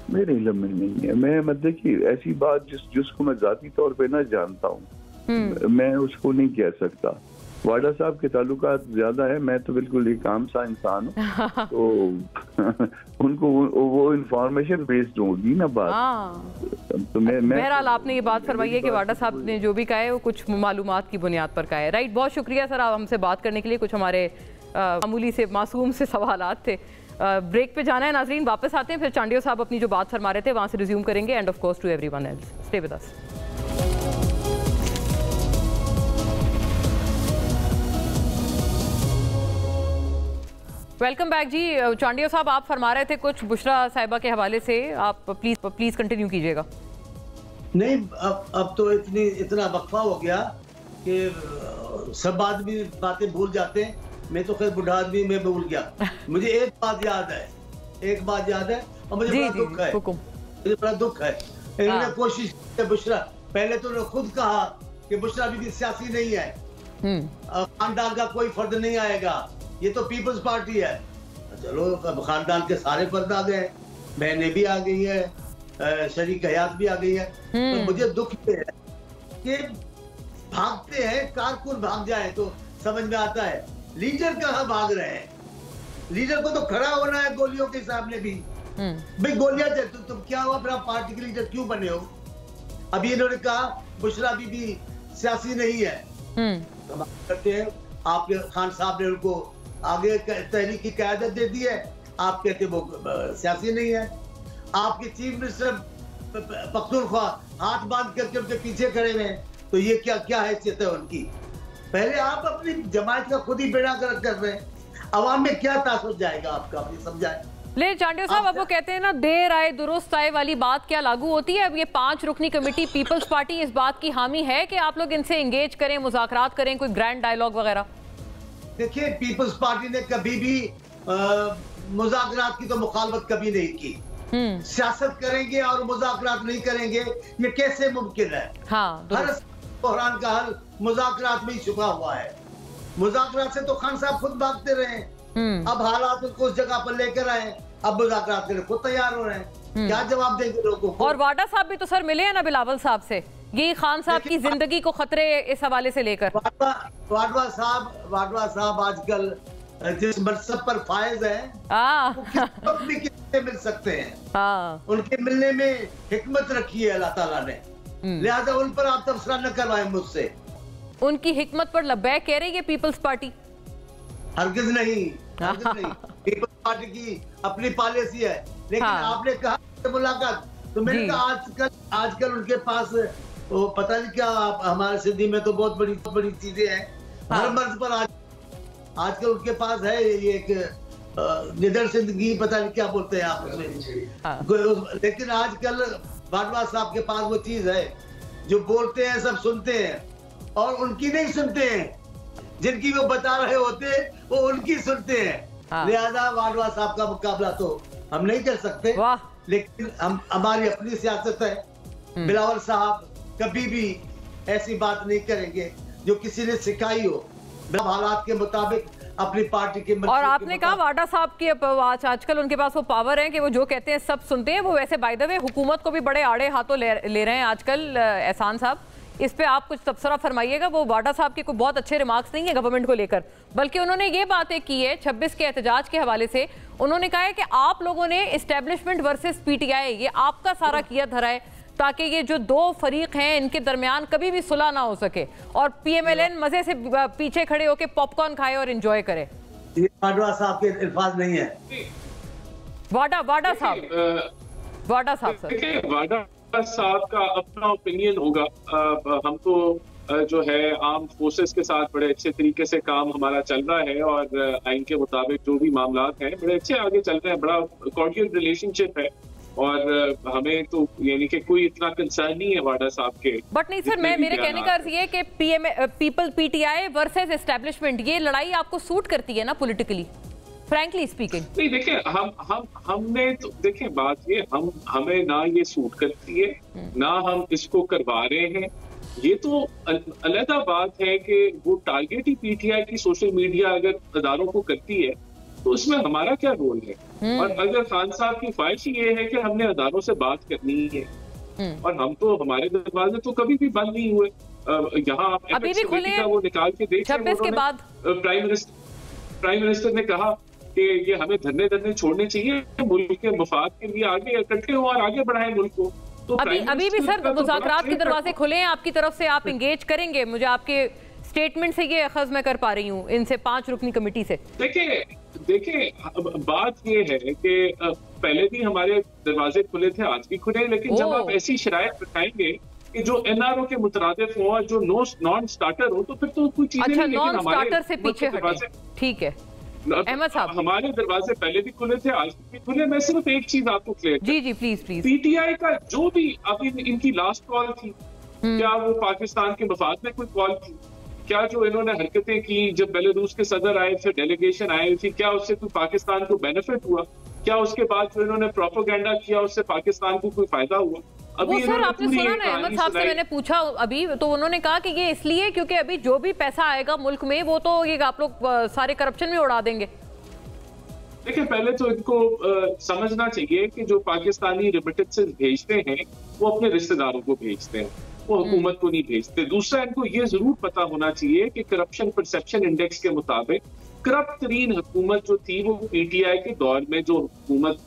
मेरे इल्म में नहीं है। मैं देखिए ऐसी बात जिसको मैं जाती तौर पे ना जानता हूँ मैं उसको नहीं कह सकता। वाडा साहब के ताल्लुकात ज्यादा है, मैं तो बिल्कुल एक आम सा इंसान हूँ तो उनको वो इंफॉर्मेशन बेस्ड होगी ना बात। तो मैं बहरहाल आपने ये बात फरमाई है कि वाडा साहब ने जो भी कहा है वो कुछ मालूमात की बुनियाद पर कहा है। राइट, बहुत शुक्रिया सर आप हमसे बात करने के लिए। कुछ हमारे मामूली से मासूम से सवालात थे। ब्रेक पे जाना है नाजरीन, वापस आते हैं, फिर चांडियो साहब अपनी जो बात फरमा रहे थे वहाँ से रिज्यूम करेंगे। And of course to everyone else, stay with us. Welcome back जी। चांडियो साहब आप फरमा रहे थे कुछ बुशरा साहिबा के हवाले से, आप प्लीज कंटिन्यू कीजिएगा। नहीं, अब तो इतना वक्फा हो गया कि सब आदमी बातें भूल जाते हैं। मैं तो खैर बुढ़ा आदमी, मैं भूल गया। मुझे एक बात याद है और मुझे बड़ा दुख है, मुझे बड़ा दुख है। इन्होंने कोशिश की बुशरा, पहले तो उन्होंने खुद कहा कि बुशरा बीबी सियासी नहीं है, खानदान का कोई फर्द नहीं आएगा, ये तो पीपल्स पार्टी है। चलो खानदान के सारे फर्द आ गए, बहनें भी आ गई है, शरीक हयात भी आ गई है। तो मुझे दुख ये है कि भागते हैं, कारकुन भाग जाए तो समझ में आता है, लीडर कहाँ भाग रहे हैं? लीडर को तो खड़ा होना है गोलियों के सामने भी। भाई गोलियां चलती, तुम क्या हुआ फिर आप पार्टी के लीडर क्यों बने हो? अभी इन्होंने कहा बुशरा बीबी सियासी नहीं है, करते हैं आपके खान साहब ने उनको आगे तहरीक की क़यादत दे दी है, आप कहते वो सियासी नहीं है। आपके चीफ मिनिस्टर पख्तूनख्वा हाथ बांध करके उनके पीछे खड़े हुए हैं, तो ये क्या हैसियत है उनकी? पहले आप अपनी जमात का खुद ही बेड़ा गर्क कर रहे हैं, अवाम में क्या तासुर जाएगा आपका, अपनी समझाए। ले चांडियो साहब, आप वो कहते हैं ना देर आए दुरुस्त आए वाली बात क्या लागू होती है? अब ये 5 रुकनी कमेटी पीपल्स पार्टी इस बात की हामी है कि आप लोग इनसे एंगेज करें, मुज़ाकरात करें, कोई ग्रैंड डायलॉग वगैरह? देखिए, पीपल्स पार्टी ने कभी भी मुज़ाकरात की तो मुखालफत कभी नहीं की। सियासत करेंगे और मुज़ाकरात नहीं करेंगे, ये कैसे मुमकिन है? हर बहरान का हल मुज़ाकरात में ही छुपा हुआ है। मुज़ाकरात से तो खान साहब खुद भागते रहे, अब हालात उनको उस जगह पर लेकर आए, अब मुज़ाकरात के लिए खुद तैयार हो रहे हैं। क्या जवाब देंगे लोगों को? और वाडा साहब भी तो सर मिले हैं ना बिलावल साहब से, ये खान साहब की जिंदगी को खतरे इस हवाले से लेकर। वाडवा साहब आजकल जिस मनसब पर फायज है भी किससे मिल सकते हैं? उनके मिलने में हिकमत रखी है अल्लाह ताला ने, लिहाजा उन पर आप तबसरा न करवाएं मुझसे। उनकी हिकमत पर लब्बैक कह रही है पीपल्स पार्टी? हरगिज नहीं, पीपल्स पार्टी की अपनी पॉलिसी है, लेकिन आपने कहा मुलाकात, तो मैंने कहा आजकल उनके पास वो पता नहीं क्या, हमारे सिंधी में तो बहुत बड़ी चीजें हैं, हर मर्ज पर आजकल उनके पास है ये एक निडर जिंदगी, पता नहीं क्या बोलते हैं आप उसमें। लेकिन आजकल बाडवा साहब के पास वो चीज है, जो बोलते हैं सब सुनते हैं, और उनकी नहीं सुनते हैं, जिनकी वो बता रहे होते हैं वो उनकी सुनते हैं। लिहाजा बाडवा साहब का मुकाबला तो हम नहीं कर सकते, लेकिन हम हमारी अपनी सियासत है। बिलावल साहब कभी भी ऐसी बात नहीं करेंगे जो किसी ने सिखाई हो, हालात के मुताबिक अपनी पार्टी के। और आपने कहा वाडा साहब की आजकल उनके पास वो पावर है कि वो जो कहते हैं सब सुनते हैं। वो वैसे बाय द वे हुकूमत को भी बड़े आड़े हाथों ले रहे हैं आजकल एहसान साहब, इस पे आप कुछ तबसरा फरमाइएगा। वो वाडा साहब के कोई बहुत अच्छे रिमार्क्स नहीं है गवर्नमेंट को लेकर, बल्कि उन्होंने ये बातें की है 26 के एहतजाज के हवाले से। उन्होंने कहा है कि आप लोगों ने एस्टेब्लिशमेंट वर्सेस पीटीआई, ये आपका सारा किया धरा है ताकि ये जो दो फरीक हैं इनके दरमियान कभी भी सुलह ना हो सके, और पीएमएलएन मजे से पीछे खड़े होकर पॉपकॉर्न खाए और एंजॉय करे। ये वाडा साहब के अल्फाज नहीं है। वाडा साहब सर, वाडा साहब का अपना ओपिनियन होगा। हम तो जो है आर्म फोर्सेस के साथ बड़े अच्छे तरीके से काम हमारा चल रहा है, और आइन के मुताबिक जो भी मामलात हैं बड़े अच्छे आगे चल रहे हैं, बड़ा कॉर्डियल रिलेशनशिप है, और हमें तो यानी कि कोई इतना कंसर्न नहीं है वाडा साहब के। बट नहीं सर, मेरे कहने का अर्थ ये है कि पीटीआई वर्सेस एस्टेब्लिशमेंट, ये लड़ाई आपको सूट करती है ना पॉलिटिकली, फ्रैंकली स्पीकिंग? नहीं, देखिए हमने तो देखिए बात ये, हमें ना ये सूट करती है ना हम इसको करवा रहे हैं। ये तो अलग बात है कि वो टारगेट ही पीटीआई की सोशल मीडिया अगर अदारों को करती है तो उसमें हमारा क्या रोल है? और अगर खान साहब की ख्वाहिश ये है कि हमने अदारों से बात करनी है, और हम तो हमारे दरवाजे तो कभी भी बंद नहीं हुए, यहाँ आप अभी भी खुले का वो निकाल के देख 26 के बाद प्राइम मिनिस्टर ने कहा कि ये हमें धरने छोड़ने चाहिए, मुल्क के मफाद के लिए आगे इकट्ठे हो और आगे बढ़ाएं मुल्क को। तो अभी भी सर मुज़ाकरात के दरवाजे खुले हैं आपकी तरफ से, आप इंगेज करेंगे? मुझे आपके स्टेटमेंट से ये अखज़ मैं कर पा रही हूँ इनसे 5 रुकनी कमेटी से। देखिए बात ये है कि पहले भी हमारे दरवाजे खुले थे, आज भी खुले, लेकिन जब आप ऐसी शराइत बताएंगे कि जो एनआरओ के मुतरादिफ हो और जो नॉन स्टार्टर हो, तो फिर तो कोई चीजें अच्छा, नहीं। नॉन स्टार्टर से पीछे हटे, ठीक है अहमद साहब। हमारे दरवाजे पहले भी खुले थे, आज भी खुले। मैं सिर्फ एक चीज आपको क्लियर, जी प्लीज। पीटीआई का जो भी अभी इनकी लास्ट कॉल थी, क्या वो पाकिस्तान के मफाद में कोई कॉल थी? क्या जो इन्होंने हरकतें की जब बेलारूस के सदर आए थे, डेलीगेशन आई थी, क्या उससे कोई पाकिस्तान को बेनिफिट हुआ? क्या उसके बाद जो इन्होंने प्रोपेगेंडा किया उससे पाकिस्तान को कोई फायदा हुआ? वो सर आपने सुना ना अहमद साहब से मैंने पूछा अभी, तो उन्होंने कहा कि ये इसलिए क्योंकि अभी जो भी पैसा आएगा मुल्क में वो तो ये आप लोग सारे करप्शन में उड़ा देंगे। देखिए पहले तो इनको समझना चाहिए कि जो पाकिस्तानी रेमिटेंसेस भेजते हैं वो अपने रिश्तेदारों को भेजते हैं, वो हुकूमत को नहीं भेजते। दूसरा, इनको ये जरूर पता होना चाहिए कि करप्शन परसेप्शन इंडेक्स के मुताबिक करप्ट तरीन हुकूमत जो थी वो पीटीआई के दौर में जो हुकूमत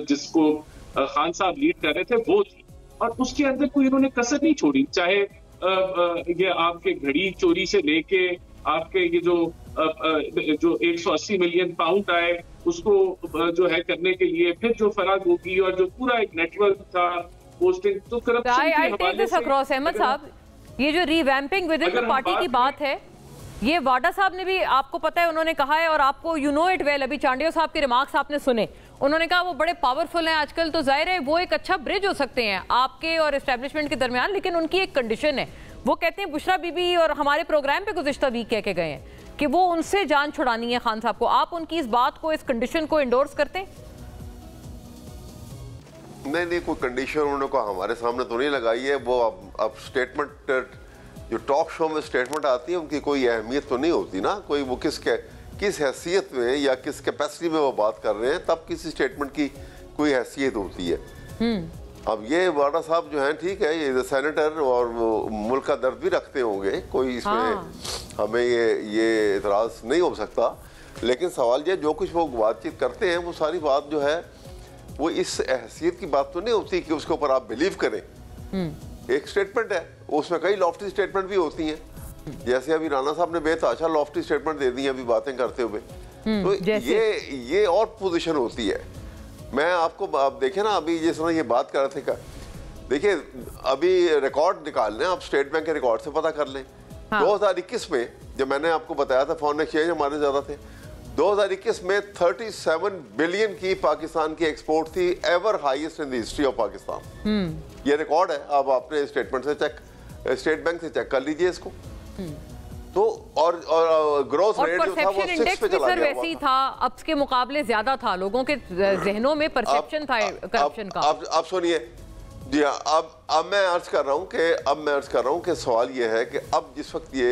जिसको खान साहब लीड कर रहे थे वो थी, और उसके अंदर कोई इन्होंने कसर नहीं छोड़ी। चाहे ये आपके घड़ी चोरी से लेके आपके ये जो 180 मिलियन पाउंड आए उसको जो है करने के लिए, फिर जो फराग होगी और जो पूरा एक नेटवर्क था पोस्टिंग, तो करप्शन के हवाले से अहमद साहब ये जो रीवैम्पिंग विद इन पार्टी की बात है, ये वाडा साहब ने भी आपको पता है उन्होंने कहा है, और आपको यू नो इट वेल, अभी चांडियो साहब के रिमार्क्स आपने सुने, उन्होंने कहा वो बड़े पावरफुल हैं आजकल, तो जाहिर है वो एक अच्छा ब्रिज हो सकते हैं आपके और एस्टेब्लिशमेंट के दरमियान, लेकिन उनकी एक कंडीशन है। वो कहते हैं, बुशरा बीबी और हमारे प्रोग्राम पे गुज़िश्ता वीक कह के गए हैं कि वो उनसे जान छुड़ानी है खान साहब को। आप उनकी इस बात को, इस कंडीशन को इंडोर्स करते हैं? नहीं, कोई कंडीशन उन्होंने को हमारे सामने तो नहीं लगाई है। वो अब स्टेटमेंट जो टॉक शो में स्टेटमेंट आती है उनकी कोई अहमियत तो नहीं होती ना, कोई वो किस हैसियत में या किस कैपेसिटी में वो बात कर रहे हैं, तब किसी स्टेटमेंट की कोई हैसियत होती है। अब ये वाडा साहब जो हैं, ठीक है, ये सेनेटर और वो मुल्क का दर्द भी रखते होंगे, कोई इसमें हमें ये इतराज़ नहीं हो सकता, लेकिन सवाल ये जो कुछ वो बातचीत करते हैं वो सारी बात जो है वो इस हैसियत की बात तो नहीं होती कि उसके ऊपर आप बिलीव करें। एक स्टेटमेंट है, उसमें कई लॉफ्टी स्टेटमेंट भी होती हैं, जैसे अभी राणा साहब ने बेतहाशा लॉफ्टी स्टेटमेंट दे दी अभी बातें करते हुए, तो ये और पोजीशन होती है। मैं आपको आप देखें ना, अभी जिस तरह ये बात कर रहे थे, देखिए अभी रिकॉर्ड निकाल लें आप, स्टेट बैंक के रिकॉर्ड से पता कर लें। 2021 में जब मैंने आपको बताया था फॉरेन एक्सचेंज हमारे ज्यादा थे, 2021 में 37 बिलियन की पाकिस्तान की एक्सपोर्ट थी, ever highest in the history of Pakistan. ये रिकॉर्ड है, अब आपने स्टेटमेंट से स्टेट बैंक से चेक कर लीजिए इसको। तो और ग्रोथ रेट जो था वो 6 पे चला गया, वैसे ही था, अब के मुकाबले ज्यादा था, लोगों के जहनों में परसेप्शन था करप्शन का। अब सुनिए जी हाँ, अब मैं अर्ज कर रहा हूँ कि सवाल ये है कि अब जिस वक्त ये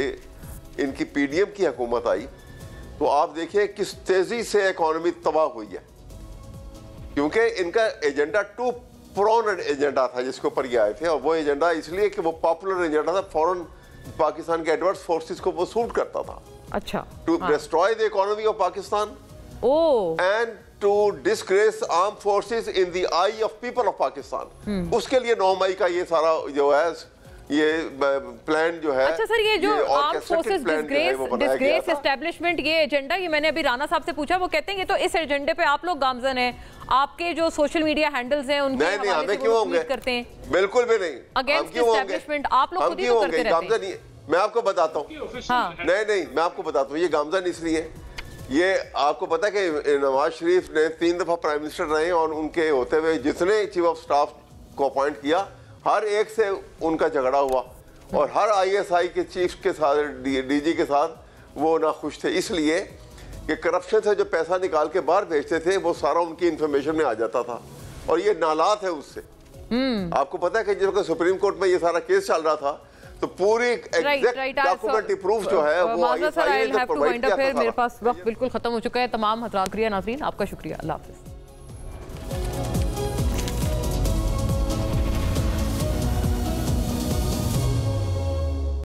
इनकी पीडीएम की हुकूमत आई, तो आप देखिए किस तेजी से इकोनॉमी तबाह हुई है, क्योंकि इनका एजेंडा टू प्रॉन एजेंडा था जिसके ऊपर ये आए थे, और वो एजेंडा इसलिए कि वो पॉपुलर एजेंडा था, फॉरेन पाकिस्तान के एडवर्स फोर्सेस को वो सूट करता था। अच्छा, to destroy the economy of Pakistan and to disgrace arm forces in the eye of people of Pakistan. उसके लिए 9 मई का ये सारा जो है ये प्लान जो है। अच्छा सर, ये जो आर्म फोर्सेस डिस्ग्रेस एस्टेब्लिशमेंट, ये एजेंडा, ये मैंने अभी राणा साहब से पूछा, वो कहते हैं तो इस एजेंडे पे आप लोग गामजन हैं, आपके जो सोशल मीडिया हैंडल्स हैं उनके हवाले से वो ट्वीट करते हैं। बिल्कुल भी नहीं, अगेंस्ट एस्टेब्लिशमेंट आप लोग खुद ही तो करते रहते हैं। मैं आपको बताता हूँ, नहीं मैं आपको बताता हूँ, ये गामजन इसलिए, ये आपको पता है कि नवाज शरीफ ने 3 दफा प्राइम मिनिस्टर रहे और उनके होते हुए जितने चीफ ऑफ स्टाफ को अपॉइंट किया, हर एक से उनका झगड़ा हुआ, और हर आईएसआई के चीफ के साथ, डीजी के साथ वो ना खुश थे, इसलिए कि करप्शन से जो पैसा निकाल के बाहर भेजते थे वो सारा उनकी इंफॉर्मेशन में आ जाता था, और ये नालात है उससे। आपको पता है कि जब सुप्रीम कोर्ट में ये सारा केस चल रहा था, तो पूरी एग्जैक्ट डॉक्यूमेंटरी प्रूफ जो है वो मेरे पास वक्त बिल्कुल खत्म हो चुका है। तमाम हजरात, नाज़रीन आपका शुक्रिया, अल्लाह हाफ़िज़।